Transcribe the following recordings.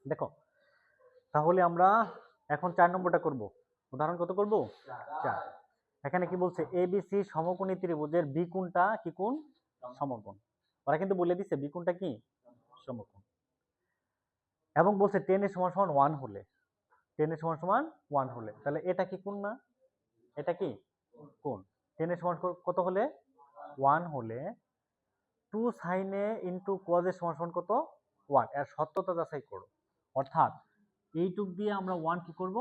দেখো, তাহলে আমরা এখন 4 নম্বরটা করব। উদাহরণ কত করব? 4। এখানে কি বলছে, এবিসি সমকোণী ত্রিভুজের বি কোণটা কি কোণ? সমকোণ। ওরা কিন্তু বলে দিচ্ছে বি কোণটা কি সমকোণ, এবং বলছে 10 এর সমান সমান 1 হলে, 10 এর সমান সমান 1 হলে, তাহলে এটা কি কোণ না? এটা কি কোণ? 10 এর সমান কত হলে? 1 হলে 2 sin a into cos a সমান সমান কত? 1। এর সত্যতা যাচাই করো। অর্থাৎ এইটুক দিয়ে আমরা 1 কি করব?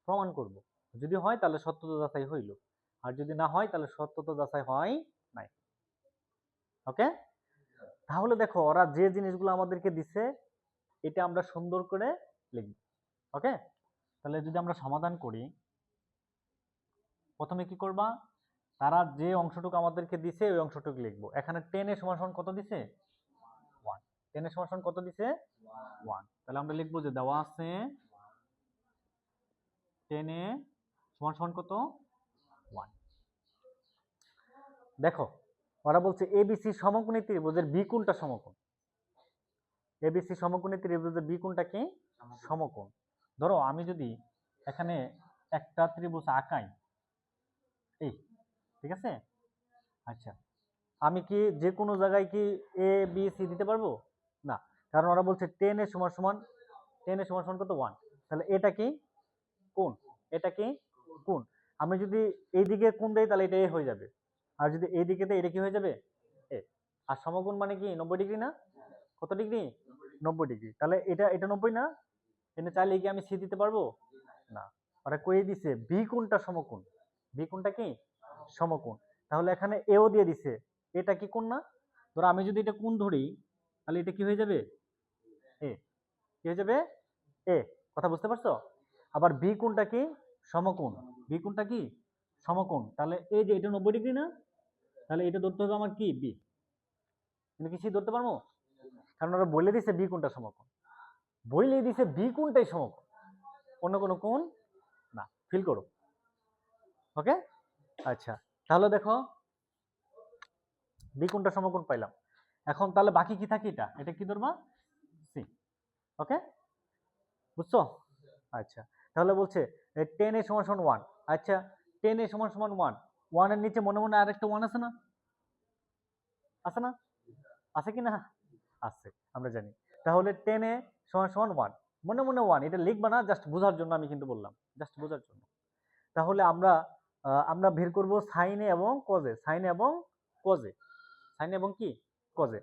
প্রমাণ করব। যদি হয় তাহলে সত্যতা যাচাই হইল, আর যদি না হয় তাহলে সত্যতা যাচাই হয় নাই। ওকে, তাহলে দেখো ওরা যে জিনিসগুলো আমাদেরকে দিছে এটা আমরা সুন্দর করে লিখব। ওকে, তাহলে যদি আমরা সমাধান করি, প্রথমে কি করবা, তারা যে অংশটুকু আমাদেরকে দিছে ওই অংশটুকু লিখবো। এখানে 10 এর সমান সমান কত দিছে? 1। 10 এর সমান সমান কত দিছে? 1। তাহলে আমরা লিখবো যে দেওয়া আছে 10 এ সমান সমান কত? 1। দেখো, ওরা বলছে এবিসি সমকোণী ত্রিভুজের বি কোণটা সমকোণ। এবিসি সমকোণী ত্রিভুজের বি কোণটা কি সমকোণ। ধরো আমি যদি এখানে একটা ত্রিভুজ আঁকাই, এই, ঠিক আছে? আচ্ছা, আমি কি যে কোনো জায়গায় কি এ বি সি দিতে পারবো না? কারণ ওরা বলছে 10 এর সমান সমান 10 এর সমান সমান কত? 1। তাহলে এটা কি কোণ? এটা কি কোণ? আমি যদি এই দিকে কোণ দেই তাহলে এটা এ হয়ে যাবে, আর যদি এই দিকে দেই এটা কি হয়ে যাবে? এ। আর সমকোণ মানে কি 90 ডিগ্রি না? কত ডিগ্রি? 90 ডিগ্রি। তাহলে এটা এটা 90 না? এখানে চাইলে কি আমি সি দিতে পারবো না? ওরা কয়ে দিছে বি কোণটা সমকোণ। বি কোণটা কি সমকোণ। তাহলে এখানে এও দিয়ে দিছে, এটা কি কোণ না? ধরো আমি যদি এটা কোণ ধরি তাহলে এটা কি হয়ে যাবে? এ। কি হয়ে যাবে? এ। কথা বুঝতে পারছো? আবার বি কোণটা কি সমকোণ। বি কোণটা কি সমকোণ। তাহলে এই যে এটা 90 ডিগ্রি না? তাহলে এটা ধরতে হবে আমার কি বি। কিন্তু কি সি ধরতে পারবো? কারণ ওরা বলে দিছে বি কোণটা সমকোণ, বইলে দিছে বি কোণটাই সমকোণ, অন্য কোনো কোণ না। ফিল করো। ওকে, আচ্ছা, তাহলে দেখো বি কোণটা সমকোণ পাইলাম। এখন তাহলে বাকি কি থাকে? এটা এটা কি ধরবা? সি। ওকে, বুঝছো? আচ্ছা, তাহলে বলছে 10 এর সমান সমান 1। আচ্ছা, 10 এর সমান সমান 1, 1 এর নিচে মনে মনে আরেকটা 1 আছে না? আছে না? আছে কি না? আছে, আমরা জানি। তাহলে 10 এ সমান সমান 1, মনে মনে 1, এটা লিখবা না, জাস্ট বোঝার জন্য আমি কিন্তু বললাম, জাস্ট বোঝার জন্য। তাহলে আমরা আমরা বের করব সাইন এ এবং কজে, সাইন এবং কজে, সাইন এবং কি কজে।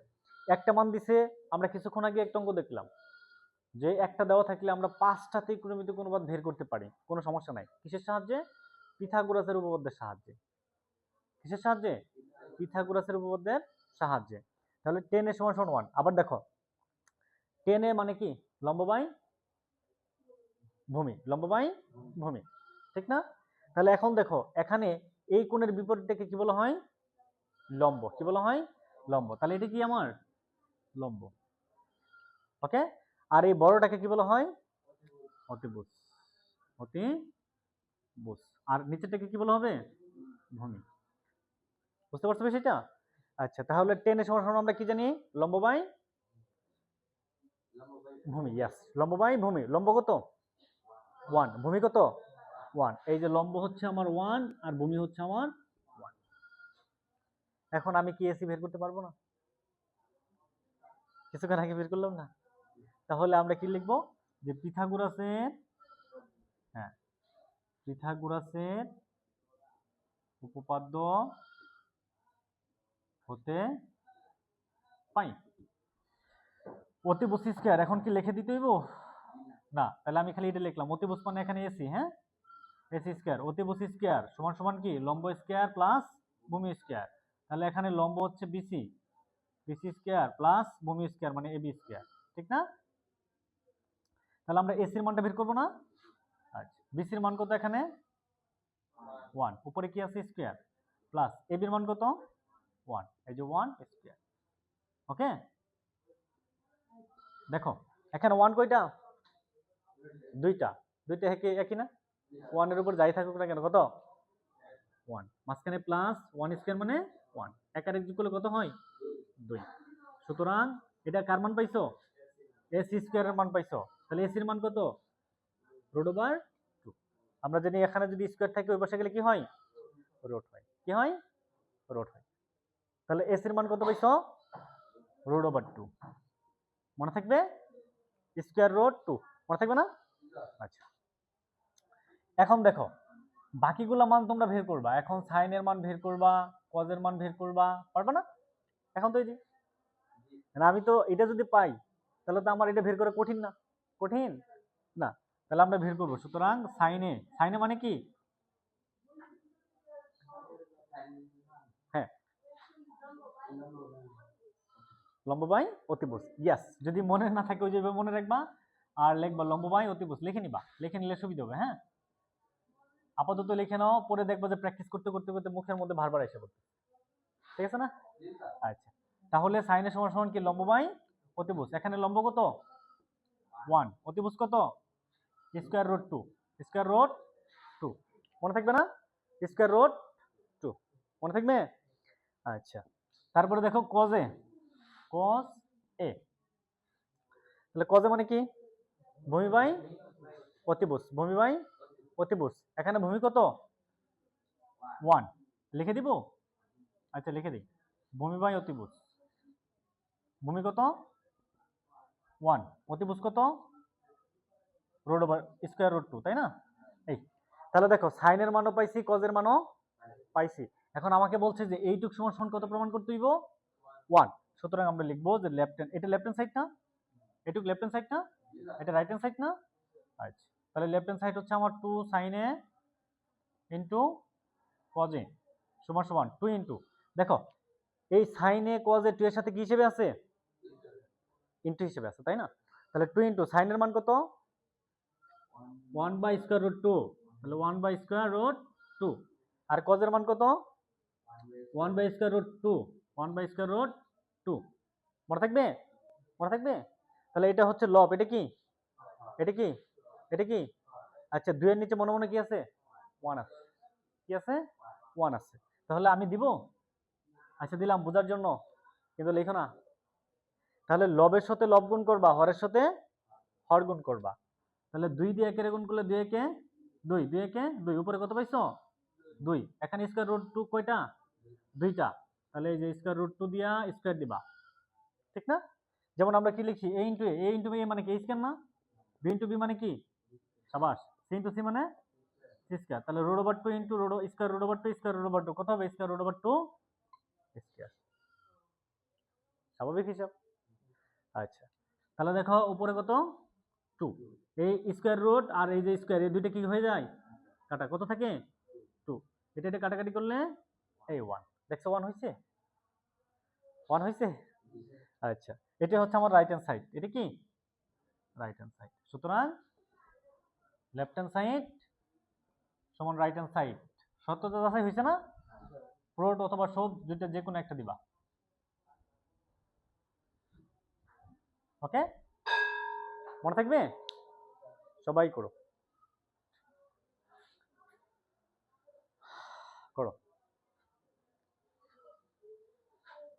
একটা মান দিছে, আমরা কিছুক্ষণ আগে একটা অঙ্ক দেখলাম যে একটা দেওয়া থাকলে আমরা 5টা ত্রিকোণমিতিক অনুপাত বের করতে পারি, কোনো সমস্যা নাই। কিসের সাহায্যে? পিথাগোরাসের উপপাদ্যের সাহায্যে। কিসের সাহায্যে? পিথাগোরাসের উপপাদ্যের সাহায্যে। তাহলে 10 এর সমান সমান 1। আবার দেখো 10 এ মানে কি লম্ব বাই ভূমি, লম্ব বাই ভূমি, ঠিক না? তাহলে এখন দেখো এখানে এই কোণের বিপরীতটাকে কি বলা হয়? লম্ব। কি বলা হয়? লম্ব। তাহলে এটা কি আমার লম্ব। ওকে, আর এই বড়টাকে কি বলা হয়? অতিভুজ। অতিভুজ। আর নিচেরটাকে কি বলা হবে? ভূমি। বুঝতে পারছো সেটা? আচ্ছা, তাহলে 10 এর সমান সমান আমরা কি জানি? লম্ব বাই ভূমি। ইয়েস, লম্ব বাই ভূমি। লম্ব কত? 1। ভূমি কত? 1। এই যে লম্ব হচ্ছে আমার 1 আর ভূমি হচ্ছে আমার 1। এখন আমি কি এসি বের করতে পারবো না? কিছুক্ষণ আগে বের করলাম না? তাহলে আমরা কি লিখবো? যে পিথাগোরাসের, হ্যাঁ, পিথাগোরাসের উপপাদ্য হতে পাই অতিভুজ স্কয়ার। এখন কি লিখে দিতে হইব না? তাহলে আমি খালি এটা লিখলাম, অতিভুজ মানে এখানে এসি, হ্যাঁ, এসি স্কয়ার। অতিভুজ স্কয়ার সমান সমান কি লম্ব স্কয়ার প্লাস ভূমি স্কয়ার। তাহলে এখানে লম্ব হচ্ছে বিসি, বিসি স্কয়ার প্লাস ভূমি স্কয়ার মানে এবি স্কয়ার, ঠিক না? তাহলে আমরা এসির মানটা বের করবো না? আচ্ছা, বিসির মান কত? এখানে 1, উপরে কি আছে? স্কয়ার, প্লাস এবির মান কত? 1, এই যে 1 স্কয়ার। ওকে, দেখো এখানে 1 কয়টা? দুইটা। দুইটা একই না? 1 এর উপর যাই থাকুক না কেন কত? 1। মাঝখানে প্লাস 1 স্কয়ার মানে 1। এক আর এক যোগ করলে কত হয়? 2। সুতরাং এটা কার মান পাইছো? এসি স্কোয়ারের মান পাইছো, তাহলে এসির মান কত? √2। আমরা জানি এখানে যদি স্কোয়ার থাকে ওই পাশে গেলে কি হয়? রুট হয়। কি হয়? রুট হয়। তাহলে এসির মান কত পাইছো? √2। মনে থাকবে? স্কোয়ার রুট 2 মনে থাকবে না? আচ্ছা, এখন দেখো বাকিগুলো মান তোমরা বের করবা। এখন সাইনের মান বের করবা, কজের মান বের করবা, পারবা না? এখন তো এই যে আমি তো এটা যদি পাই তাহলে তো আমার এটা বের করা কঠিন না? কঠিন না। তাহলে আমরা বের করবো। সুতরাং সাইনে, সাইনে মানে কি? হ্যাঁ, লম্ব বাই অতিভুজ। ইয়াস, যদি মনে না থাকে ওই যেভাবে মনে রাখবা আর লিখবা লম্ব বাই অতিভুজ, লিখে নিবা, লিখে নিলে সুবিধা হবে। হ্যাঁ, আপাতত লিখে নাও, পরে দেখবা যে প্র্যাকটিস করতে করতে করতে মুখের মধ্যে বারবার এসে পড়বে। ঠিক আছে না? আচ্ছা, তাহলে সাইনের সমান সমান কি? লম্ব বাই অতিভুজ। এখানে লম্ব কত? 1, অতিভুজ কত? Square root 2। স্কয়ার রুট 2 মনে থাকবে না? স্কয়ার রুট 2 মনে থাকবে? আচ্ছা, তারপরে দেখো কজে, কজ এ। তাহলে কজে মানে কি? ভূমি বাই অতিভুজ, ভূমি বাই অতিভুজ। এখানে ভূমি কত? 1, লিখে দিব? আচ্ছা, লিখে দিই। ভূমি বাই অতিভুজ, ভূমি কত? 1, অতিভুজ কত? স্কয়ার রুট 2, তাই না? এই, তাহলে দেখো সাইনের মানও পাইছি, কজের মানও পাইছি। এখন আমাকে বলছে যে এইটুক সমান সমান কত প্রমাণ করতে হইব? 1। সুতরাং আমরা লিখবো যে লেফট হ্যান্ড, এটা লেফট হ্যান্ড সাইড না? এটুক লেফট হ্যান্ড সাইড না? এটা রাইট হ্যান্ড সাইড না? আচ্ছা, তাহলে লেফট হ্যান্ড সাইড হচ্ছে আমার 2 sin a into cos a সমান সমান 2 ইন্টু, দেখো এই sin a cos a 2 এর সাথে কি হিসেবে আছে? ইন্টু হিসেবে আছে, তাই না? তাহলে 2 ইন্টু sin এর মান কত? 1 বাই স্কয়ার রুট 2, তাহলে 1 বাই স্কয়ার রুট 2। আর cos এর মান কত? 1 by square root 2, 1 by square root 2 মনে থাকবে? মনে থাকবে? তাহলে এটা হচ্ছে লব, এটা কি? এটা কি? এটা কি? আচ্ছা, 2 এর নিচে মনে মনে কি আছে? 1 আছে। কি আছে? 1 আছে। তাহলে আমি দিব? আচ্ছা, দিলাম বোঝার জন্য, কিন্তু লিখো না। তাহলে লবের সাথে লব গুণ করবা, হরের সাথে হর গুণ করবা। তাহলে 2 দিয়ে 1 এর গুণ করলে 2 একে 2, 2 একে 2, উপরে কত পাইছো? 2। এখানে স্কয়ার রুট 2 কয়টা? 2টা। তাহলে এই যে স্কয়ার রুট 2 দিয়া স্কয়ার দিবা, ঠিক না? যেমন আমরা কি লিখি? a into a into b মানে কি? a স্কয়ার না? b ইনটু b মানে কি? সাবাস। c ইনটু c মানে c স্কয়ার। তাহলে root over 2 into root square root over 2 square root over 2 কত হবে? Square root over 2 square. স্বাভাবিক হিসাব। আচ্ছা, তাহলে দেখো উপরে কত? 2। এই স্কয়ার রুট আর এই যে স্কয়ার, এই দুইটা কি হয়ে যায়? কাটা, কত থাকে? 2। এটা এটা কাটাকাটি করলে এই 1, দেখছো 1 হইছে? 1 হইছে? আচ্ছা, এটা হচ্ছে আমার রাইট হ্যান্ড সাইড। এটা কি? Right hand side. সুতরাং লেফট হ্যান্ড সাইড সমান রাইট হ্যান্ড সাইড। সত্যতা যাচাই হয়েছে না? প্রোট অথবা সব, দুইটা যে কোনো একটা দিবা। ওকে, মনে থাকবে? সবাই করো।